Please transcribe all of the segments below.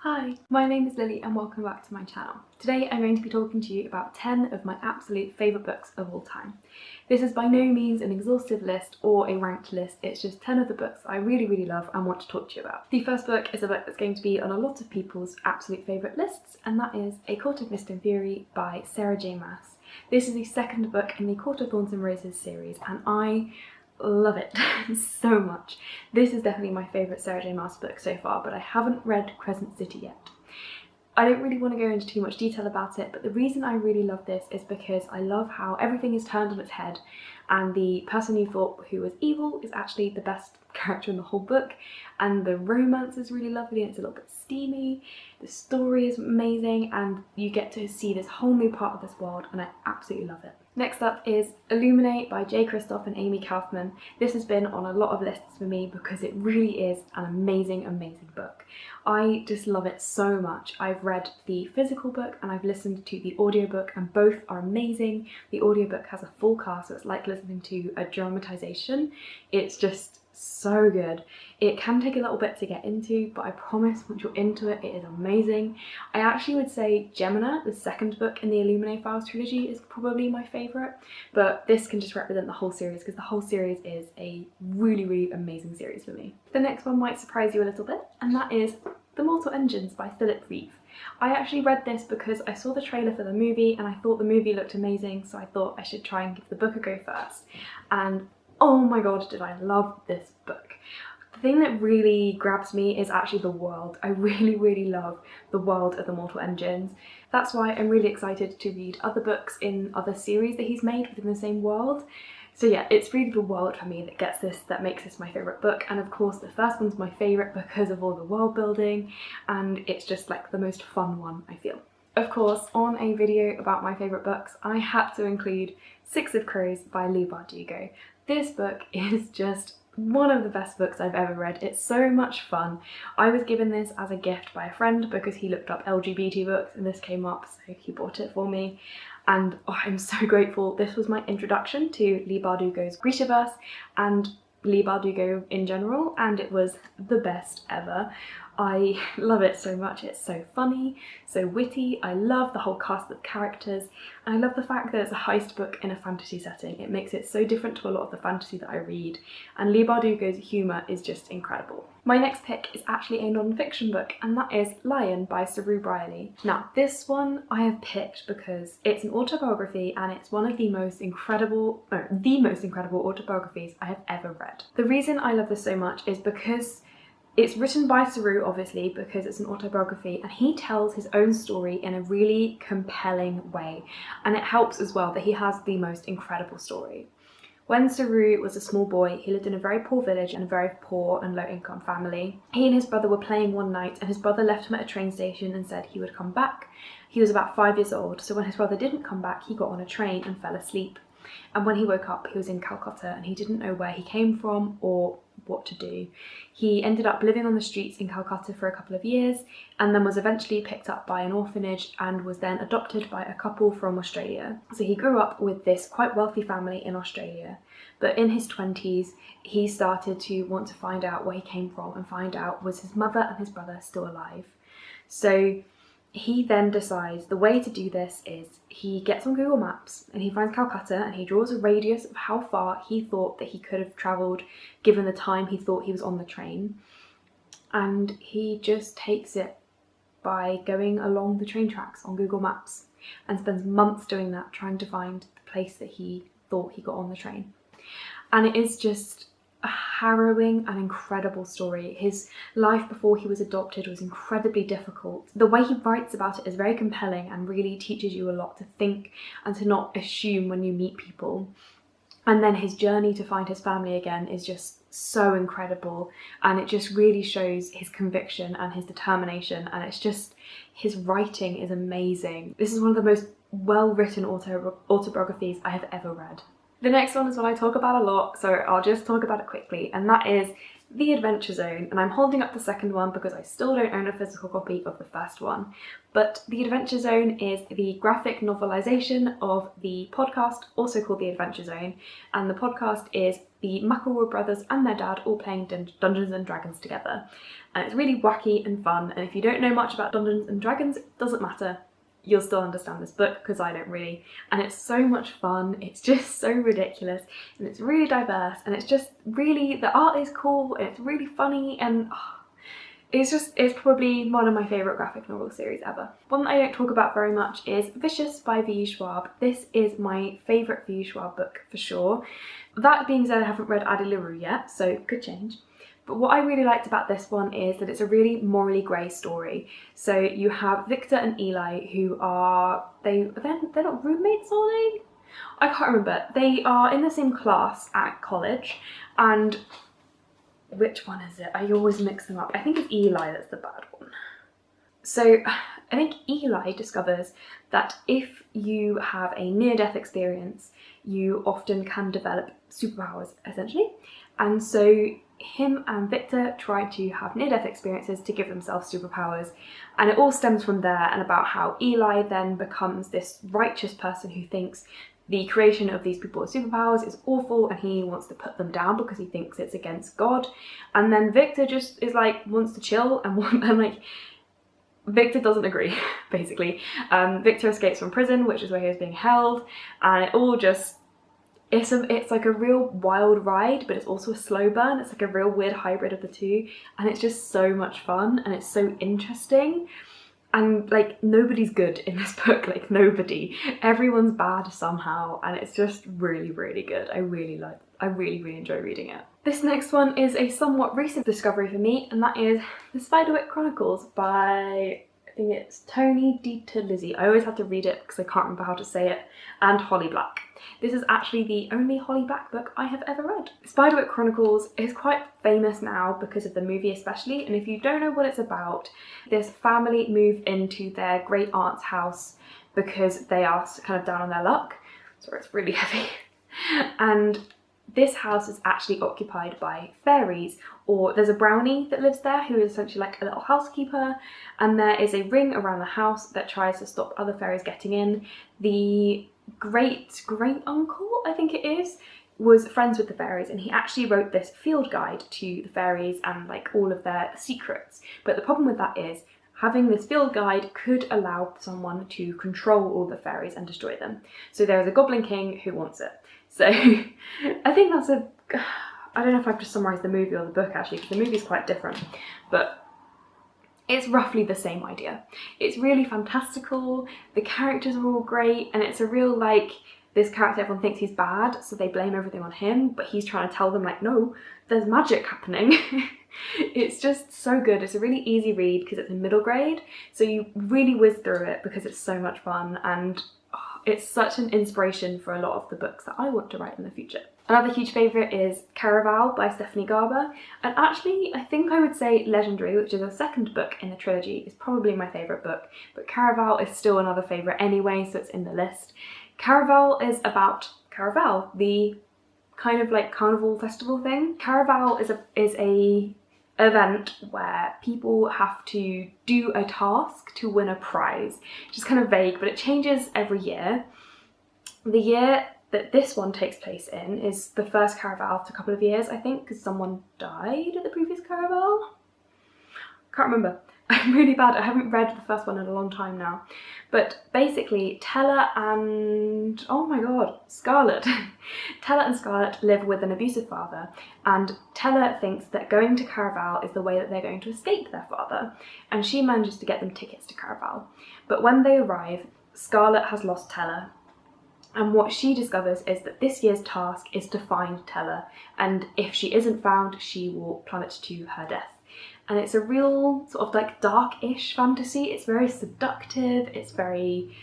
Hi, my name is Lily and welcome back to my channel. Today I'm going to be talking to you about 10 of my absolute favourite books of all time. This is by no means an exhaustive list or a ranked list, it's just 10 of the books I really love and want to talk to you about. The first book is a book that's going to be on a lot of people's absolute favourite lists, and that is A Court of Mist and Fury by Sarah J Maas. This is the second book in the Court of Thorns and Roses series and I love it so much. This is definitely my favourite Sarah J Maas book so far, but I haven't read Crescent City yet. I don't really want to go into too much detail about it, but the reason I really love this is because I love how everything is turned on its head and the person you thought who was evil is actually the best character in the whole book, and the romance is really lovely and it's a little bit steamy, the story is amazing, and you get to see this whole new part of this world and I absolutely love it. Next up is Illuminate by J. Kristoff and Amy Kaufman. This has been on a lot of lists for me because it really is an amazing book. I just love it so much. I've read the physical book and I've listened to the audiobook and both are amazing. The audiobook has a full cast, so it's like listening to a dramatization. It's just so good. It can take a little bit to get into, but I promise once you're into it, it is amazing. I actually would say Gemina, the second book in the Illuminae Files trilogy, is probably my favourite, but this can just represent the whole series because the whole series is a really amazing series for me. The next one might surprise you a little bit, and that is The Mortal Engines by Philip Reeve. I actually read this because I saw the trailer for the movie and I thought the movie looked amazing, so I thought I should try and give the book a go first. And oh my god, did I love this book. The thing that really grabs me is actually the world. I really love the world of the Mortal Engines. That's why I'm really excited to read other books in other series that he's made within the same world. So yeah, it's really the world for me that makes this my favourite book, and of course the first one's my favourite because of all the world building and it's just like the most fun one, I feel. Of course, on a video about my favourite books, I had to include Six of Crows by Leigh Bardugo. This book is just one of the best books I've ever read. It's so much fun. I was given this as a gift by a friend because he looked up LGBT books and this came up, so he bought it for me. And oh, I'm so grateful. This was my introduction to Leigh Bardugo's Grishaverse and Leigh Bardugo in general, and it was the best ever. I love it so much. It's so funny, so witty. I love the whole cast of characters, and I love the fact that it's a heist book in a fantasy setting. It makes it so different to a lot of the fantasy that I read, and Leigh Bardugo's humour is just incredible. My next pick is actually a non-fiction book, and that is Lion by Saru Brierley. Now, this one I have picked because it's an autobiography and it's one of the most incredible autobiographies I have ever read. The reason I love this so much is because it's written by Saru, obviously, because it's an autobiography, and he tells his own story in a really compelling way. And it helps as well that he has the most incredible story. When Saru was a small boy, he lived in a very poor village and a very poor and low-income family. He and his brother were playing one night, and his brother left him at a train station and said he would come back. He was about 5 years old, so when his brother didn't come back, he got on a train and fell asleep. And when he woke up, he was in Calcutta and he didn't know where he came from or what to do. He ended up living on the streets in Calcutta for a couple of years and then was eventually picked up by an orphanage and was then adopted by a couple from Australia. So he grew up with this quite wealthy family in Australia, but in his 20s he started to want to find out where he came from and find out was his mother and his brother still alive. So he then decides the way to do this is he gets on Google Maps and he finds Calcutta and he draws a radius of how far he thought that he could have travelled given the time he thought he was on the train, and he just takes it by going along the train tracks on Google Maps and spends months doing that, trying to find the place that he thought he got on the train. And it is just a harrowing and incredible story. His life before he was adopted was incredibly difficult. The way he writes about it is very compelling and really teaches you a lot to think and to not assume when you meet people. And then his journey to find his family again is just so incredible, and it just really shows his conviction and his determination, and it's just, his writing is amazing. This is one of the most well-written autobiographies I have ever read. The next one is one I talk about a lot, so I'll just talk about it quickly, and that is The Adventure Zone. And I'm holding up the second one because I still don't own a physical copy of the first one. But The Adventure Zone is the graphic novelisation of the podcast, also called The Adventure Zone, and the podcast is the McElroy brothers and their dad all playing Dungeons and Dragons together. And it's really wacky and fun, and if you don't know much about Dungeons and Dragons, it doesn't matter. You'll still understand this book, because I don't really. And it's so much fun, it's just so ridiculous, and it's really diverse, and it's just really, the art is cool, and it's really funny, and it's probably one of my favourite graphic novel series ever. One that I don't talk about very much is Vicious by V. Schwab. This is my favourite V. Schwab book for sure. That being said, I haven't read Addie LaRue yet, so it could change. But what I really liked about this one is that it's a really morally grey story. So you have Victor and Eli, who are, they're not roommates, are they? I can't remember. They are in the same class at college, and which one is it? I always mix them up. I think it's Eli that's the bad one. So I think Eli discovers that if you have a near-death experience, you often can develop superpowers, essentially. And so him and Victor try to have near-death experiences to give themselves superpowers, and it all stems from there, and about how Eli then becomes this righteous person who thinks the creation of these people with superpowers is awful, and he wants to put them down because he thinks it's against God. And then Victor just is like, wants to chill, and like, Victor doesn't agree, basically. Victor escapes from prison, which is where he was being held, and it all just, it's like a real wild ride, but it's also a slow burn. It's like a real weird hybrid of the two, and it's just so much fun, and it's so interesting. And like, nobody's good in this book, like nobody. Everyone's bad somehow, and it's just really, really good. I really enjoy reading it. This next one is a somewhat recent discovery for me, and that is the Spiderwick Chronicles by, I think it's Tony DiTerlizzi. I always have to read it because I can't remember how to say it, and Holly Black. This is actually the only Holly Black book I have ever read. Spiderwick Chronicles is quite famous now because of the movie especially, and if you don't know what it's about, this family move into their great aunt's house because they are kind of down on their luck. Sorry, it's really heavy. And this house is actually occupied by fairies, or there's a brownie that lives there who is essentially like a little housekeeper, and there is a ring around the house that tries to stop other fairies getting in. The great uncle, I think it is, was friends with the fairies, and he actually wrote this field guide to the fairies and like all of their secrets. But the problem with that is having this field guide could allow someone to control all the fairies and destroy them. So there is a Goblin King who wants it. So I think that's I don't know if I've just summarised the movie or the book actually, because the movie is quite different, but it's roughly the same idea. It's really fantastical, the characters are all great, and it's a real like, this character everyone thinks he's bad, so they blame everything on him, but he's trying to tell them like, no, there's magic happening. It's just so good. It's a really easy read because it's in middle grade, so you really whiz through it because it's so much fun, and it's such an inspiration for a lot of the books that I want to write in the future. Another huge favourite is Caraval by Stephanie Garber, and actually I think I would say Legendary, which is the second book in the trilogy, is probably my favourite book, but Caraval is still another favourite anyway, so it's in the list. Caraval is about Caraval, the kind of like carnival festival thing. Caraval is a event where people have to do a task to win a prize, which is kind of vague, but it changes every year. The year that this one takes place in is the first Caraval after a couple of years, I think, because someone died at the previous Caraval. Can't remember. I'm really bad. I haven't read the first one in a long time now. But basically, Tella and, oh my god, Scarlet. Tella and Scarlet live with an abusive father, and Tella thinks that going to Caraval is the way that they're going to escape their father, and she manages to get them tickets to Caraval. But when they arrive, Scarlet has lost Tella, and what she discovers is that this year's task is to find Tella, and if she isn't found, she will plummet to her death. And it's a real sort of like dark-ish fantasy. It's very seductive, it's very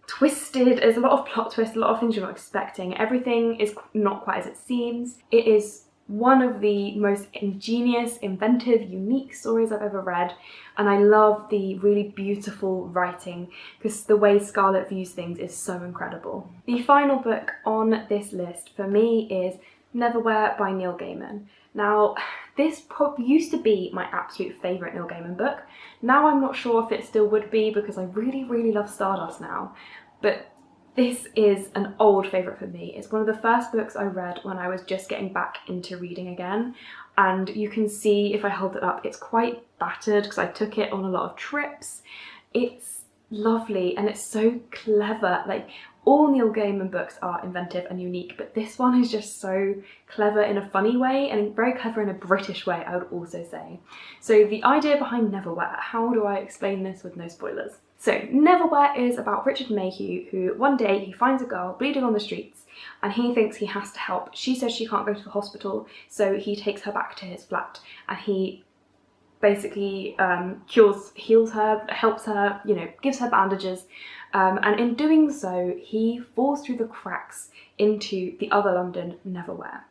twisted, there's a lot of plot twists, a lot of things you're not expecting. Everything is not quite as it seems. It is one of the most ingenious, inventive, unique stories I've ever read, and I love the really beautiful writing because the way Scarlet views things is so incredible. The final book on this list for me is Neverwhere by Neil Gaiman. Now, this used to be my absolute favourite Neil Gaiman book. Now I'm not sure if it still would be because I really, really love Stardust now. But This is an old favourite for me. It's one of the first books I read when I was just getting back into reading again, and you can see if I hold it up, it's quite battered because I took it on a lot of trips. It's lovely and it's so clever. Like, all Neil Gaiman books are inventive and unique, but this one is just so clever in a funny way and very clever in a British way, I would also say. So the idea behind Neverwhere, how do I explain this with no spoilers? So Neverwhere is about Richard Mayhew, who one day he finds a girl bleeding on the streets and he thinks he has to help. She says she can't go to the hospital, so he takes her back to his flat and he basically heals her, helps her, you know, gives her bandages, and in doing so he falls through the cracks into the other London, Neverwhere.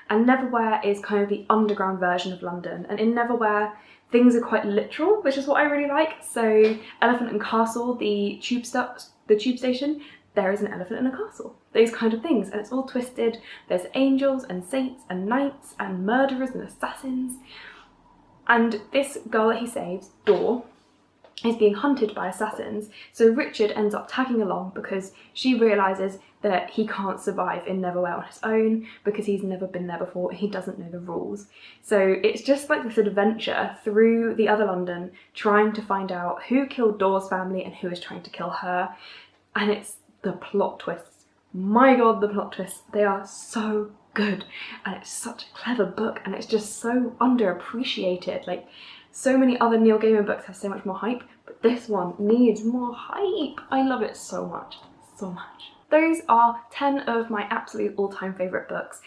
And Neverwhere is kind of the underground version of London, and in Neverwhere things are quite literal, which is what I really like. So Elephant and Castle, the tube station, there is an elephant in a castle, those kind of things, and it's all twisted. There's angels and saints and knights and murderers and assassins. And this girl that he saves, Dor, is being hunted by assassins, so Richard ends up tagging along because she realises that he can't survive in Neverwhere on his own because he's never been there before and he doesn't know the rules. So it's just like this adventure through the other London, trying to find out who killed Dor's family and who is trying to kill her. And it's the plot twists. My god, the plot twists, they are so good, and it's such a clever book and it's just so underappreciated. Like, so many other Neil Gaiman books have so much more hype, but this one needs more hype. I love it so much, so much. Those are 10 of my absolute all-time favourite books.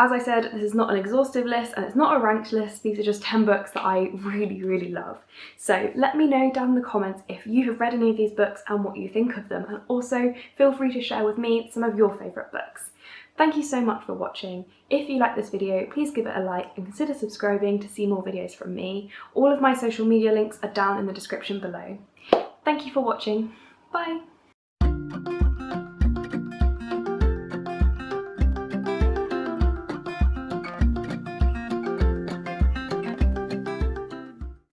As I said, this is not an exhaustive list and it's not a ranked list. These are just 10 books that I really, really love. So let me know down in the comments if you have read any of these books and what you think of them, and also feel free to share with me some of your favourite books. Thank you so much for watching. If you like this video, please give it a like and consider subscribing to see more videos from me. All of my social media links are down in the description below. Thank you for watching. Bye!